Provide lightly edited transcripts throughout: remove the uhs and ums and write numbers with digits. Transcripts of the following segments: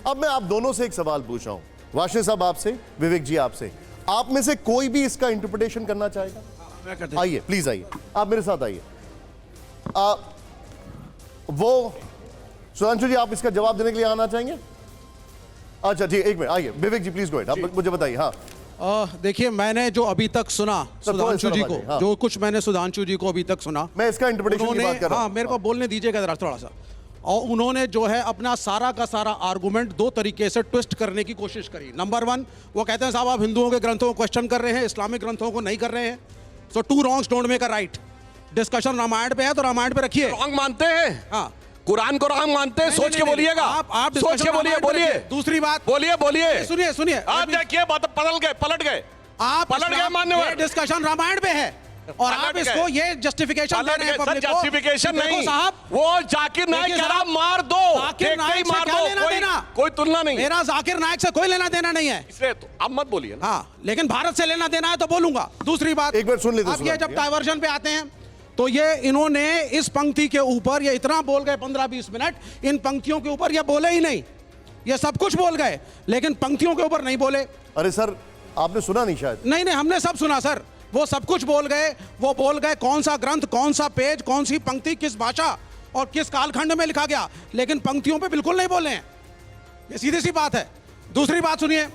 अब मैं आप दोनों से एक सवाल पूछ रहा हूं, वाशे साहब आपसे, विवेक जी आपसे, आप में से कोई भी इसका इंटरप्रिटेशन करना चाहेगा? आइए प्लीज, आइए आप मेरे साथ आइए। वो सुधांशु जी, आप इसका जवाब देने के लिए आना चाहेंगे? अच्छा ठीक, एक मिनट, आइए विवेक जी प्लीज गो अहेड, आप मुझे बताइए। हाँ देखिए, मैंने जो अभी तक सुना सुधांशु जी को, हाँ। जो कुछ मैंने सुधांशु जी को अभी तक सुना, मैं इसका इंटरप्रिटेशन की बात कर रहा हूं। हाँ, मेरे को बोलने दीजिएगा जरा थोड़ा सा। और उन्होंने जो है अपना सारा का सारा आर्गुमेंट दो तरीके से ट्विस्ट करने की कोशिश करी। नंबर वन, वो कहते हैं साहब आप हिंदुओं के ग्रंथों को क्वेश्चन कर रहे हैं, इस्लामिक ग्रंथों को नहीं कर रहे हैं। So two wrongs don't make a right. Discussion Ramayan पे है तो रामायण पे रखिए। रॉन्ग मानते हैं? हाँ, कुरान को रॉन्ग मानते हैं? सोच के बोलिएगा। आप सोच के बोलिए, बोलिए। दूसरी बात, बोलिए। सुनिए सुनिए, आप देखिए पलट गए आप पलट गए मान्यवर। डिस्कशन रामायण पे है और आप इसको ये जस्टिफिकेशन दे रहे हैं पब्लिक को। जस्टिफिकेशन नहीं साहब, वो जाकिर नाइक कह रहा मार दो, जाकिर नाइक से क्या लेना देना? कोई तुलना नहीं। मेरा जाकिर नाइक से कोई लेना देना नहीं है, इसलिए तो अब मत बोलिए ना। हाँ, लेकिन भारत से लेना देना है तो बोलूंगा। दूसरी बात, एक बार सुन लेते हैं। अब ये जब डाइवर्जन पे आते हैं तो ये इन्होंने इस पंक्ति के ऊपर ये इतना बोल गए 15-20 मिनट, इन पंक्तियों के ऊपर ये बोले ही नहीं। ये सब कुछ बोल गए लेकिन पंक्तियों के ऊपर नहीं बोले। अरे सर, आपने सुना नहीं शायद? नहीं, हमने सब सुना सर। वो सब कुछ बोल गए, वो बोल गए कौन सा ग्रंथ, कौन सा पेज, कौन सी पंक्ति, किस भाषा और किस कालखंड में लिखा गया, लेकिन पंक्तियों पे बिल्कुल नहीं बोले हैं। ये सीधी सी बात है। दूसरी बात सुनिए,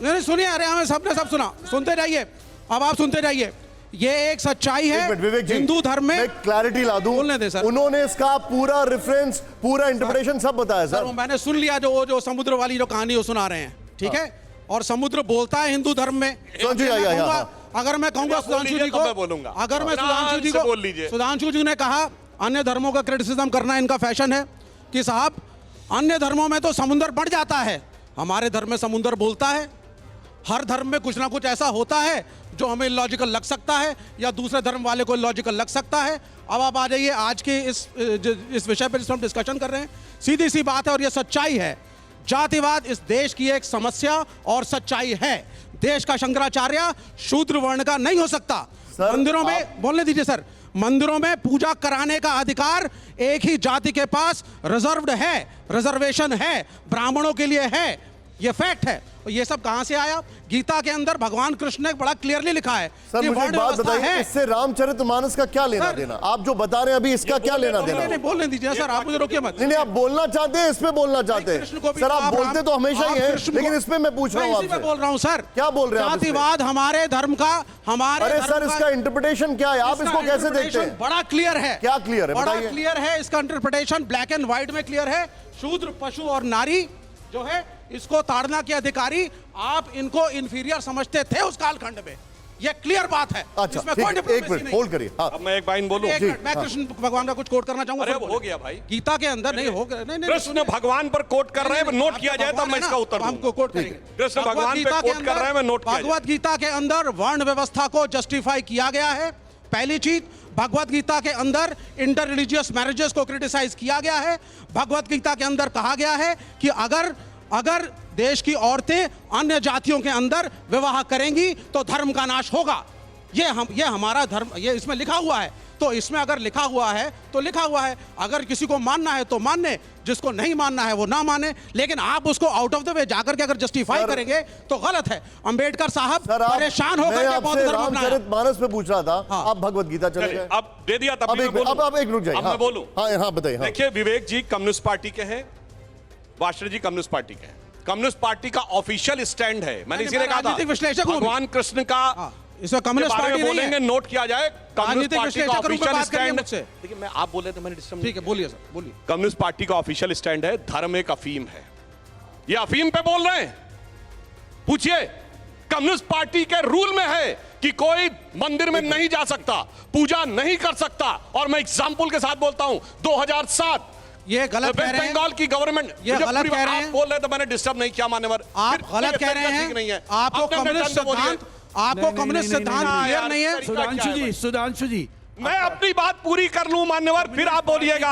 नहीं सुनिए, अरे हमें सबने सब सुना, सुनते जाइए। अब आप सुनते जाइए, ये एक सच्चाई है हिंदू धर्म में। क्लैरिटी ला दूं, बोलने दे सर। उन्होंने इसका पूरा रेफरेंस, पूरा इंटरप्रिटेशन सब बताया सर। मैंने सुन लिया जो समुद्र वाली जो कहानी वो सुना रहे हैं, ठीक है। और समुद्र बोलता है हिंदू धर्म में। अगर मैं कहूंगा सुधांशु जी को, अगर मैं सुधांशु जी को, सुधांशु जी ने कहा अन्य धर्मों का क्रिटिसिज्म करना इनका फैशन है कि साहब अन्य धर्मों में तो समुद्र बढ़ जाता है, हमारे धर्म में समुद्र बोलता है। हर धर्म में कुछ ना कुछ ऐसा होता है जो हमें लॉजिकल लग सकता है या दूसरे धर्म वाले को लॉजिकल लग सकता है। अब आप आ जाइए आज के इस विषय पर हम डिस्कशन कर रहे हैं। सीधी सी बात है और यह सच्चाई है, जातिवाद इस देश की एक समस्या और सच्चाई है। देश का शंकराचार्य शूद्र वर्ण का नहीं हो सकता। मंदिरों में, बोलने दीजिए सर, मंदिरों में पूजा कराने का अधिकार एक ही जाति के पास रिजर्व्ड है, रिजर्वेशन है, ब्राह्मणों के लिए है। ये फैक्ट है। और ये सब कहां से आया? गीता के अंदर भगवान कृष्ण ने बड़ा क्लियरली लिखा है। सर मुझे एक बात बताइए, इससे रामचरितमानस का क्या लेना देना? आप जो बता रहे हैं अभी, इसका क्या लेना देना? नहीं, बोलने दीजिए सर, आप मुझे रोकिए मत। नहीं, आप बोलना चाहते हैं, इस पे बोलना चाहते हैं सर? आप बोलते तो हमेशा ही हैं, लेकिन इस पे मैं पूछ रहा हूँ आपसे। बोल रहा हूँ सर, क्या बोल रहे हैं? जातिवाद हमारे धर्म का, हमारे, अरे सर, इसका इंटरप्रिटेशन क्या है? आप इसको कैसे देखते हैं? बड़ा क्लियर है। क्या क्लियर है? बड़ा क्लियर है। इसका इंटरप्रिटेशन ब्लैक एंड व्हाइट में क्लियर है। शूद्र, पशु और नारी जो है, इसको ताड़ना के अधिकारी, आप इनको इंफीरियर समझते थे उस कालखंड में। ये क्लियर बात है। अच्छा, एक मिनट होल्ड करिए। अब मैं एक बाइन बोलूं? मैं कृष्ण भगवान का कुछ कोट करना चाहूंगा। अरे हो गया भाई, गीता के अंदर नहीं हो गया। नहीं, कृष्ण भगवान पर कोट कर रहे हैं, नोट किया जाए तो मैं इसका उत्तर दूंगा। हमको कोट करेंगे। कृष्ण भगवान पे कोट कर रहे हैं, मैं नोट किया जाए। भगवत गीता के अंदर वर्ण व्यवस्था को जस्टिफाई किया गया है। पहली चीज, भगवत गीता के अंदर इंटर रिलीजियस मैरिजेस को क्रिटिसाइज किया गया है। भगवत गीता के अंदर कहा गया है कि अगर देश की औरतें अन्य जातियों के अंदर विवाह करेंगी तो धर्म का नाश होगा। ये हमारा धर्म, ये इसमें लिखा हुआ है। तो इसमें अगर लिखा हुआ है तो लिखा हुआ है। अगर किसी को मानना है तो मानने, जिसको नहीं मानना है वो ना माने। लेकिन आप उसको आउट ऑफ द वे जाकर के अगर जस्टिफाई करेंगे तो गलत है। अंबेडकर साहब परेशान होकर के बौद्ध धर्म अपनाया। रामचरितमानस पे पूछ रहा था, आप भगवत गीता चले गए। अब दे दिया, तब अब एक रुक जाइए। मैं बोलूं? हाँ बताइए। देखिए, विवेक जी कम्युनिस्ट पार्टी के हैं, वाशर जी कम्युनिस्ट पार्टी के हैं। कम्युनिस्ट पार्टी का ऑफिशियल स्टैंड है, मैंने इसीलिए कहा था भगवान कृष्ण का इसमें कम्युनिस्ट पार्टी बोलेंगे, नोट किया जाए। कम्युनिस्ट पार्टी का ऑफिशियल स्टैंड, देखिए मैं आप बोले तो मैंने डिस्टर्ब, ठीक है, बोलिए सर, बोलिए। कम्युनिस्ट पार्टी का ऑफिशियल स्टैंड है धर्म एक अफीम है। ये अफीम पे बोल रहे हैं। पूछिए, कम्युनिस्ट पार्टी के रूल में है कि कोई मंदिर में नहीं जा सकता, पूजा नहीं कर सकता। और मैं एग्जांपल के साथ बोलता हूं, 2007 ये गलत कह रहे हैं। बंगाल की गवर्नमेंट, ये गलत कह रहे हैं। आप बोल रहे तो मैंने डिस्टर्ब नहीं किया मान्यवर। आप गलत कह रहे हैं। आपको कम्युनिस्ट सिद्धांत, आपको कम्युनिस्ट सिद्धांत क्लियर नहीं है। सुधांशु जी, मैं अपनी बात पूरी कर लूं मान्यवर, फिर आप बोलिएगा।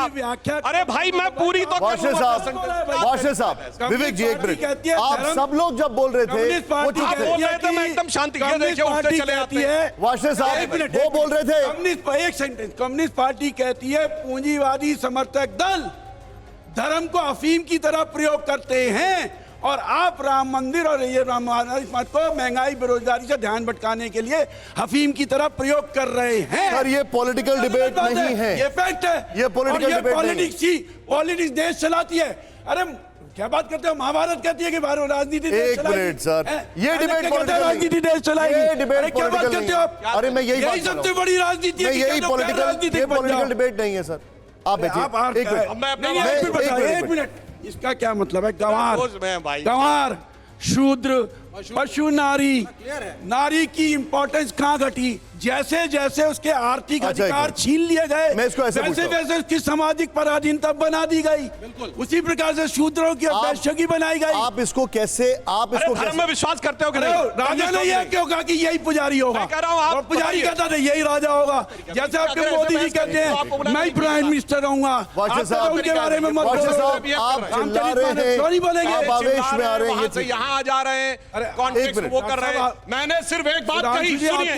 अरे भाई, मैं पूरी तो वाशे साहब, विवेक जी एक मिनट। आप सब लोग जब बोल रहे थे वो चुप थे। मैं एकदम शांति से देखिए, उठते चले आते हैं। वाशे साहब वो बोल रहे थे। एक सेंटेंस, कम्युनिस्ट पार्टी कहती है पूंजीवादी समर्थक दल धर्म को अफीम की तरह प्रयोग करते हैं और आप राम मंदिर और ये राम मत को महंगाई बेरोजगारी से ध्यान भटकाने के लिए अफीम की तरह प्रयोग कर रहे हैं। सर ये पॉलिटिकल डिबेट नहीं है, ये फैक्ट है। ये पॉलिटिकल डिबेट पॉलिटिक्स देश चलाती है। अरे क्या बात करते हो, महाभारत कहती है कि भारत राजनीति देश एक चलाएगी। मिनट सर, ये डिबेट राजनीति देश चलाएगी। ये डिबेट अरे क्या बात करते हो आप? अरे मैं यही बात कर रहा हूं। सबसे बड़ी राजनीति है। यही पॉलिटिकल डिबेट नहीं है सर। आप बैठिए एक मिनट, इसका क्या मतलब है? गंवार, शूद्र, पशु, नारी की इंपॉर्टेंस कहां घटी? जैसे जैसे उसके आर्थिक अधिकार छीन लिए गए, वैसे वैसे उसकी सामाजिक पराधीनता बना दी गई। उसी प्रकार से शूद्रों की अवैश्यकी बनाई गई। आप इसको कैसे धर्म में विश्वास करते हो कि नहीं? राजा ने यह क्यों कहा कि यही पुजारी होगा? और पुजारी कहता था यही राजा होगा। जैसे आपके मोदी जी कहते हैं मैं प्राइम मिनिस्टर रहूंगा, उनके बारे में मत बोलेंगे, यहाँ आ जा रहे हैं, कॉन्फ्लिक्ट वो कर रहे हैं। मैंने सिर्फ एक बात कही, सुनिए।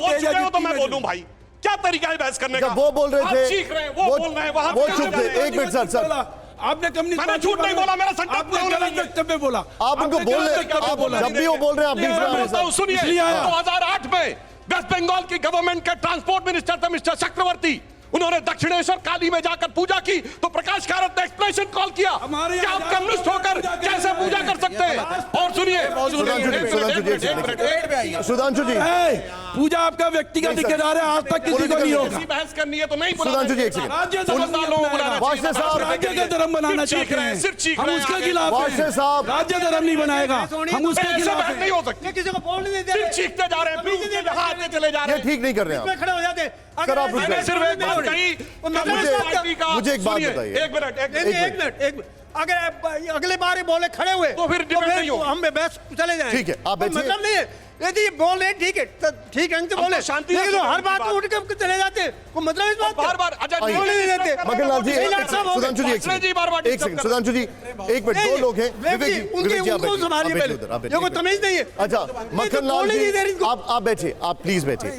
तो मैं बोलूं भाई, क्या तरीका है बहस करने का? वो बोल रहे थे, सीख रहे हैं, वो बोल रहे हैं, वहां वो चुप थे। एक मिनट सर, आपने मैंने झूठ नहीं बोला, मेरा संकल्प में बोला। आप उनको बोल रहे, जब भी वो बोल रहे हैं आप बीच में आ रहे हैं। सुनिए, 2008 में वेस्ट बंगाल की गवर्नमेंट के ट्रांसपोर्ट मिनिस्टर थे मिस्टर चक्रवर्ती। उन्होंने दक्षिणेश्वर काली में जाकर पूजा की तो प्रकाश कारात ने एक्सप्लेनेशन कॉल किया कि आप कम्युनिस्ट होकर कैसे पूजा कर सकते हैं। और सुनिए सुधांशु जी, पूजा आपका व्यक्तिगत ठेकेदार है, आज तक किसी को नहीं होगा। बहस करनी है तो नहीं। सुधांशु जी एक सेकंड, राज्य का धर्म बनाना चाहते हैं, हम उसके खिलाफ हैं। साहब राज्य धर्म नहीं बनाएगा, हम उसके खिलाफ नहीं हो सकते। किसी को बोलने नहीं दे रहे, चीखते जा रहे हैं, चले जा रहे हैं, ठीक नहीं कर रहे हैं। खड़े हो जाते। सर आप मैंने सिर्फ एक बात कही, मुझे एक बात बताइए। एक मिनट अगर अगले बार बोले खड़े हुए तो फिर डिबेट नहीं हो, हम बस चले जाएंगे। ठीक है, आप बैठिए। मतलब नहीं है यदि बोल रहे ठीक है तो ठीक है, बोले शांति, लेकिन हर बात उठ के चले जाते, कोई मतलब इस बात बार बोलने नहीं देते। मखनलाल जी, सुधांशु जी एक सेकंड, सुधांशु जी एक मिनट, दो लोग हैं। उनको संभालिए, देखो तमीज नहीं है। अच्छा मखनलाल जी आप बैठिए, आप प्लीज बैठिए।